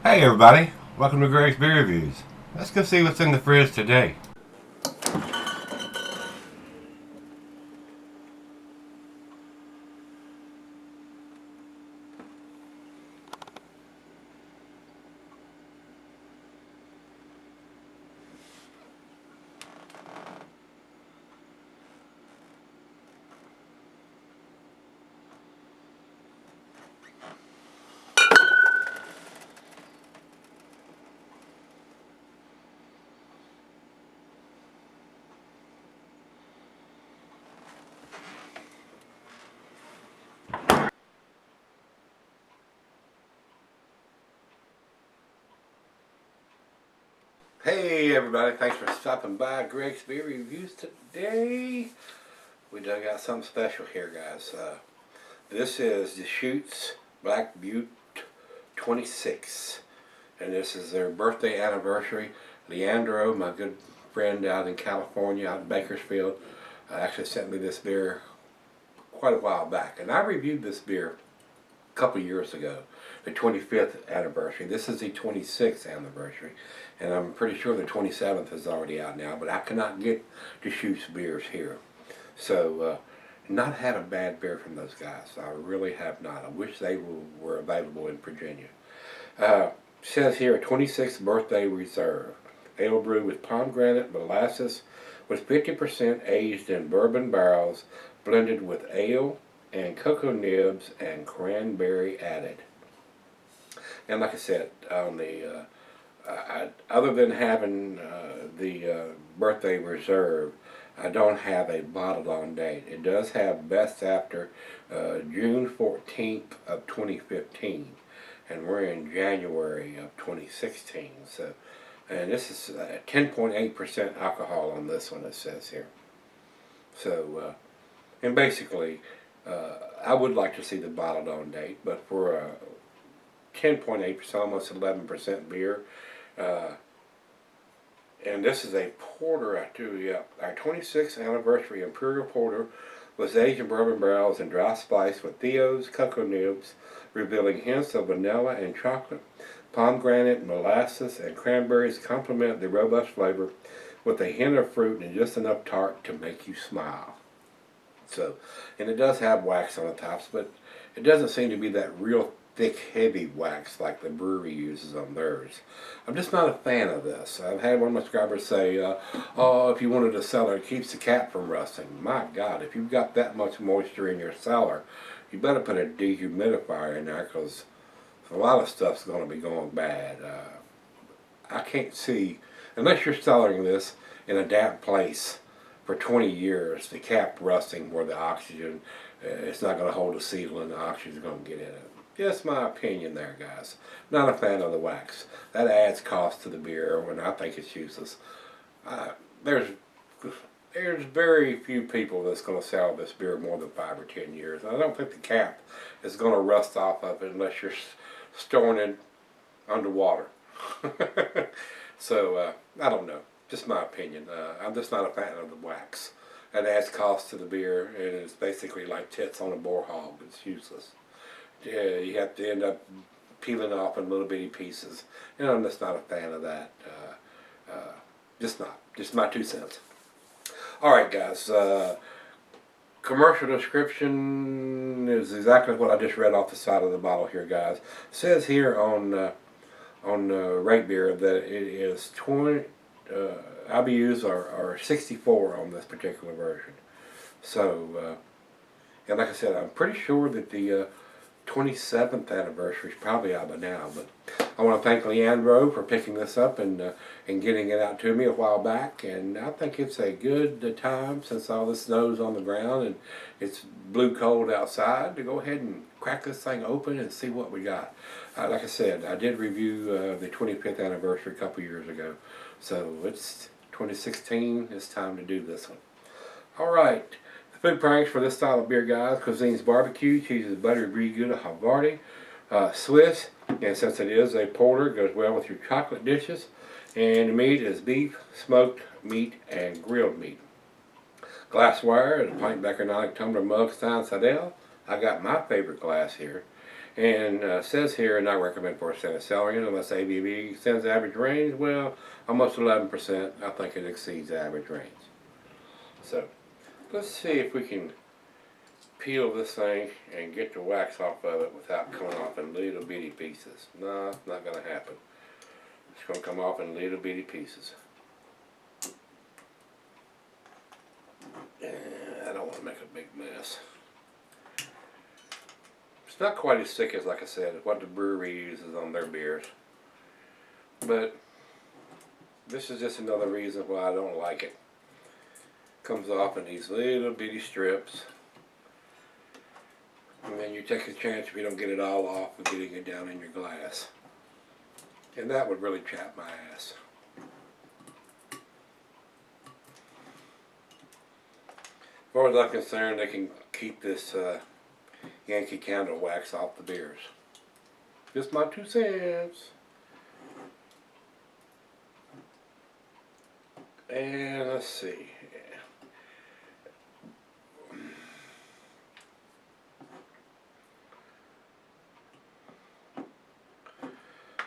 Hey everybody, welcome to Gregsbeerreviews. Let's go see what's in the fridge today. Hey everybody, thanks for stopping by Gregsbeerreviews today. We done got something special here, guys. This is Deschutes Butte 26th, and this is their birthday anniversary. Leandro, my good friend out in California, out in Bakersfield, actually sent me this beer quite a while back, and I reviewed this beer a couple years ago, the 25th anniversary. This is the 26th anniversary, and I'm pretty sure the 27th is already out now, but I cannot get Deschutes beers here. So, not had a bad beer from those guys. I really have not. I wish they were available in Virginia. Says here, 26th birthday reserve. Ale brewed with pomegranate molasses, with 50% aged in bourbon barrels, blended with ale and cocoa nibs and cranberry added. And like I said, on the other than having the birthday reserve, I don't have a bottled on date. It does have best after June 14th of 2015, and we're in January of 2016. So, and this is 10.8% alcohol on this one, it says here. So, and basically, I would like to see the bottled on date, but for 10.8%, almost 11% beer. And this is a porter, our 26th anniversary Imperial Porter was aged in bourbon barrels and dry spiced with Theo's cocoa nibs, revealing hints of vanilla and chocolate. Pomegranate, molasses, and cranberries complement the robust flavor with a hint of fruit and just enough tart to make you smile. So, and it does have wax on the tops, but it doesn't seem to be that real thick, heavy wax like the brewery uses on theirs. I'm just not a fan of this. I've had one of my subscribers say, oh, if you wanted a cellar, it keeps the cap from rusting. My God, if you've got that much moisture in your cellar, you better put a dehumidifier in there, because a lot of stuff's going to be going bad. I can't see, unless you're cellaring this in a damp place for 20 years, the cap rusting where the oxygen, it's not going to hold the seal and the oxygen's going to get in it. Just my opinion there, guys. Not a fan of the wax. That adds cost to the beer, and I think it's useless. There's very few people that's going to sell this beer more than 5 or 10 years. I don't think the cap is going to rust off of it unless you're storing it underwater. So, I don't know. Just my opinion. I'm just not a fan of the wax. That adds cost to the beer, and it's basically like tits on a boar hog. It's useless. Yeah, you have to end up peeling off in little bitty pieces. You know, I'm just not a fan of that. Just not. Just my 2 cents. Alright, guys. Commercial description is exactly what I just read off the side of the bottle here, guys. It says here on Rate Beer that it is 20 IBUs are 64 on this particular version. So, and like I said, I'm pretty sure that the 27th anniversary is probably out by now, but I want to thank Leandro for picking this up and getting it out to me a while back, and I think it's a good time, since all the snow's on the ground and it's blue cold outside, to go ahead and crack this thing open and see what we got. Like I said, I did review the 25th anniversary a couple years ago, so it's 2016, it's time to do this one. Alright. Food pranks for this style of beer, guys. Cuisine's barbecue, cheeses buttery brie gouda Havarti, Swiss, and since it is a porter, it goes well with your chocolate dishes. And the meat is beef, smoked meat, and grilled meat. Glassware is a pint Beckernonic tumbler mug Stein Sidel. I got my favorite glass here, And says here, not recommend for a selling it unless ABV extends the average range. Well, almost 11%. I think it exceeds the average range. So, let's see if we can peel this thing and get the wax off of it without coming off in little bitty pieces. No, it's not going to happen. It's going to come off in little bitty pieces. I don't want to make a big mess. It's not quite as thick as, like I said, what the brewery uses on their beers. But this is just another reason why I don't like it. Comes off in these little bitty strips. And then you take a chance if you don't get it all off of getting it down in your glass. And that would really chap my ass. As far as I'm concerned, they can keep this Yankee Candle wax off the beers. Just my 2 cents. And let's see.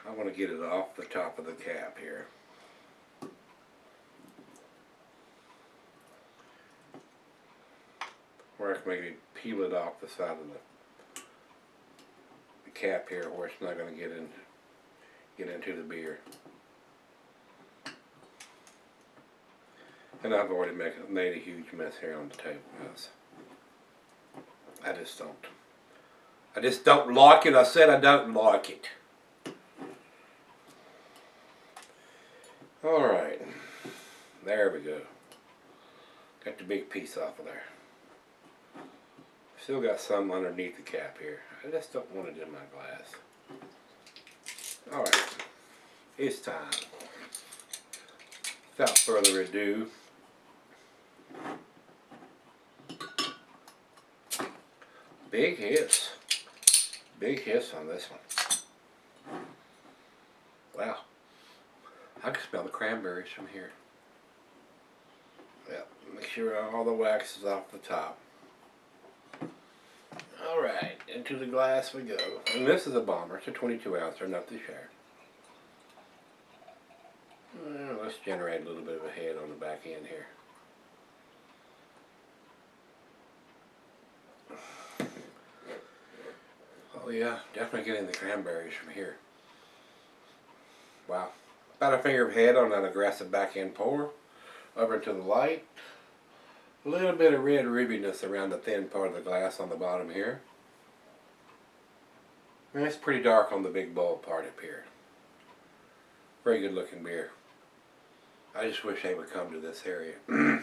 I want to get it off the top of the cap here. Or I can maybe peel it off the side of the cap here where it's not going to get into the beer. And I've already made a huge mess here on the table, guys. I just don't like it. I said I don't like it. Alright. There we go. Got the big piece off of there. Still got some underneath the cap here. I just don't want it in my glass. Alright. It's time. Without further ado, big hiss. Big hiss on this one. Wow. I can smell the cranberries from here. Yep. Make sure all the wax is off the top. Alright, into the glass we go. And this is a bomber. It's a 22 ounce, not to share. Well, let's generate a little bit of a head on the back end here. Oh yeah, definitely getting the cranberries from here. Wow. About a finger of head on that aggressive back end pour. Over to the light. A little bit of red rubbiness around the thin part of the glass on the bottom here. And it's pretty dark on the big bulb part up here. Very good looking beer. I just wish they would come to this area. I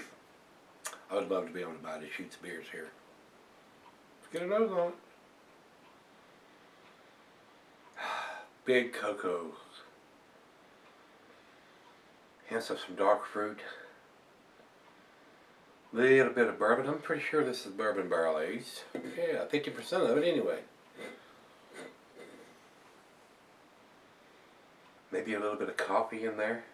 would love to be able to buy Deschutes beers here. Let's get a nose on it. Big cocoa. Hints of some dark fruit. Little bit of bourbon. I'm pretty sure this is bourbon barrel aged. Yeah, 50% of it anyway. Maybe a little bit of coffee in there.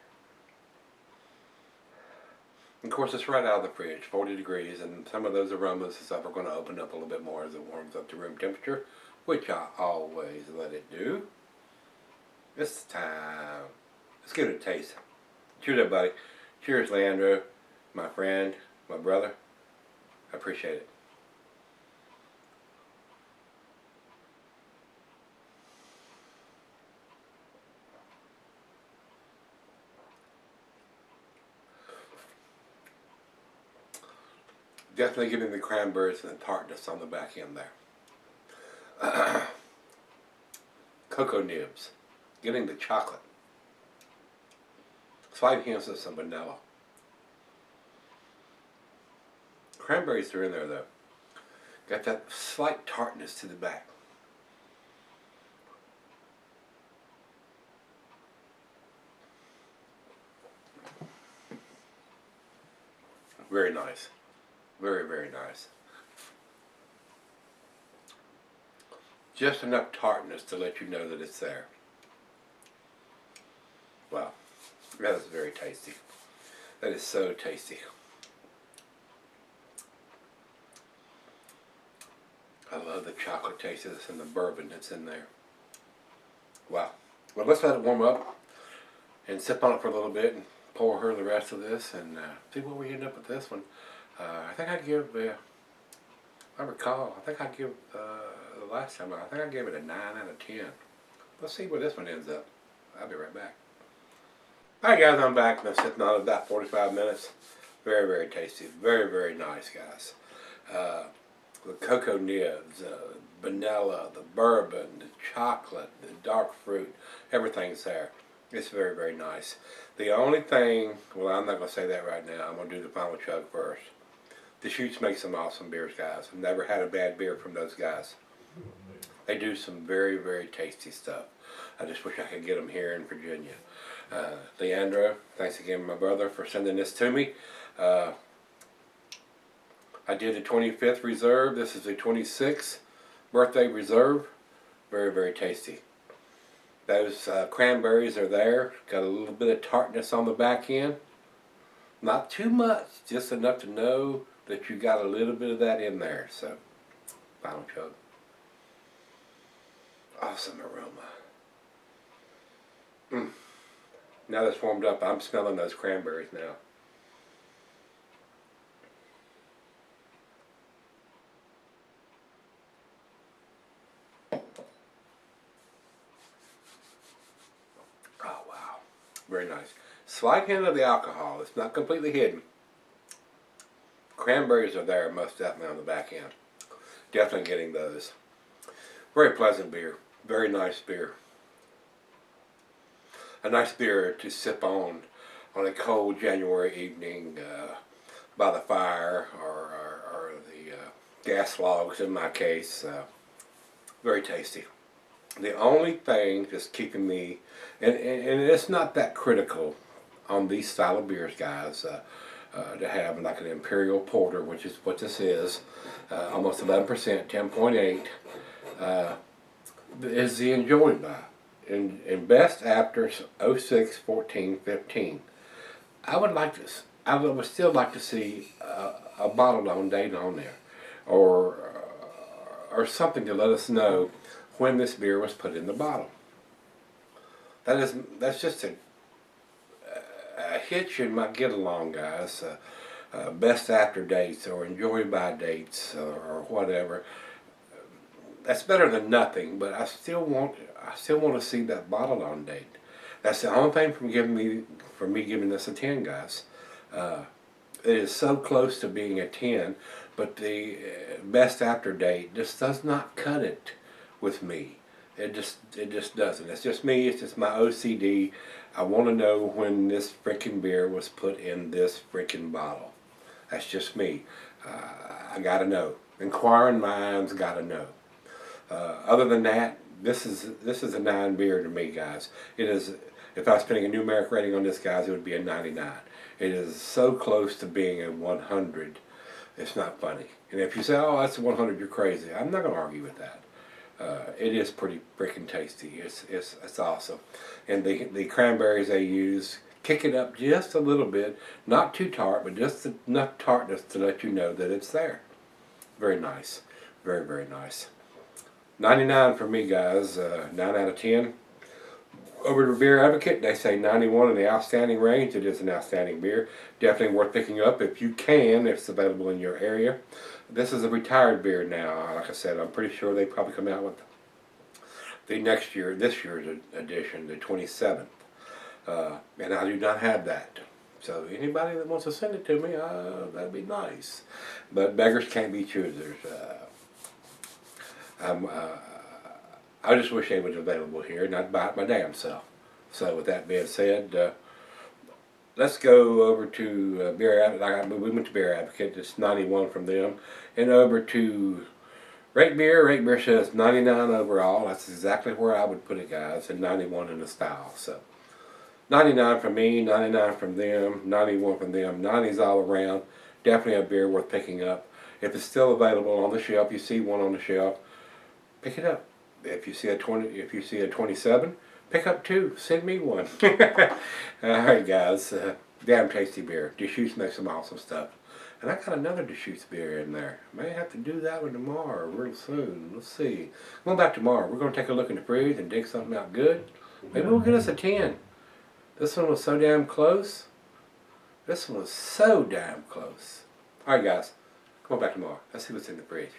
Of course, it's right out of the fridge, 40 degrees, and some of those aromas and stuff are going to open up a little bit more as it warms up to room temperature, which I always let it do. It's time. Let's give it a taste. Cheers, everybody. Cheers, Leandro, my friend, my brother. I appreciate it. Definitely getting the cranberries and the tartness on the back end there. Cocoa nibs. Getting the chocolate. Slight hints of some vanilla. Cranberries are in there though. Got that slight tartness to the back. Very nice. Very, very nice. Just enough tartness to let you know that it's there. Wow. That is very tasty. That is so tasty. I love the chocolate taste of this and the bourbon that's in there. Wow. Well, let's let it warm up and sip on it for a little bit and pour her the rest of this and see where we end up with this one. I think I'd give, I recall, I think I'd give, the last time, I think I gave it a 9 out of 10. Let's see where this one ends up. I'll be right back. Alright guys, I'm back. Been sitting on it about 45 minutes. Very, very tasty. Very, very nice, guys. The cocoa nibs, vanilla, the bourbon, the chocolate, the dark fruit, everything's there. It's very, very nice. The only thing, well, I'm not going to say that right now. I'm going to do the final chug first. Deschutes makes some awesome beers, guys. I've never had a bad beer from those guys. They do some very, very tasty stuff. I just wish I could get them here in Virginia. Leandro, thanks again, my brother, for sending this to me. I did the 25th Reserve. This is the 26th birthday Reserve. Very, very tasty. Those cranberries are there. Got a little bit of tartness on the back end. Not too much, just enough to know that you got a little bit of that in there. So, final chug. Awesome aroma. Now that's warmed up, I'm smelling those cranberries now. Oh wow, very nice. Slight hint of the alcohol, it's not completely hidden. Cranberries are there most definitely on the back end. Definitely getting those. Very pleasant beer, very nice beer. A nice beer to sip on a cold January evening by the fire or the gas logs in my case. Very tasty. The only thing that's keeping me, and it's not that critical on these style of beers, guys, to have like an Imperial Porter, which is what this is, almost 11%, 10.8, is the enjoy by. In best after 06, 14, 15. I would still like to see a bottled on date on there, or something to let us know when this beer was put in the bottle. That's just a hitch in my get along, guys. Best after dates or enjoy by dates or whatever. That's better than nothing, but I still want to see that bottle on date. That's the only thing for me giving this a 10, guys. It is so close to being a 10, but the best after date just does not cut it with me. It just doesn't. It's just me. It's just my OCD. I want to know when this freaking beer was put in this freaking bottle. That's just me. I gotta know. Inquiring minds gotta know. Other than that, this is a 9 beer to me, guys. It is. If I was putting a numeric rating on this, guys, it would be a 99. It is so close to being a 100. It's not funny. And if you say, "Oh, that's a 100," you're crazy. I'm not going to argue with that. It is pretty freaking tasty. It's awesome. And the cranberries they use kick it up just a little bit. Not too tart, but just enough tartness to let you know that it's there. Very nice. Very, very nice. 99 for me, guys. 9 out of 10. Over to Beer Advocate, they say 91 in the outstanding range. It is an outstanding beer. Definitely worth picking up if you can, if it's available in your area. This is a retired beer now. Like I said, I'm pretty sure they probably come out with this year's edition, the 27th. And I do not have that. So anybody that wants to send it to me, that'd be nice. But beggars can't be choosers. I just wish they was available here and I'd buy it my damn self. So with that being said, let's go over to Beer Advocate. We went to Beer Advocate. It's 91 from them. And over to Rate Beer. Rate Beer says 99 overall. That's exactly where I would put it, guys. And 91 in the style. So 99 from me, 99 from them, 91 from them. 90s all around. Definitely a beer worth picking up. If it's still available on the shelf, you see one on the shelf, pick it up. If you see a 27, pick up 2. Send me one. All right, guys. Damn tasty beer. Deschutes makes some awesome stuff. And I got another Deschutes beer in there. May have to do that one tomorrow, real soon. Let's see. Going back tomorrow, we're going to take a look in the fridge and dig something out good. Maybe we'll get us a 10. This one was so damn close. This one was so damn close. Alright guys, come on back tomorrow. Let's see what's in the fridge.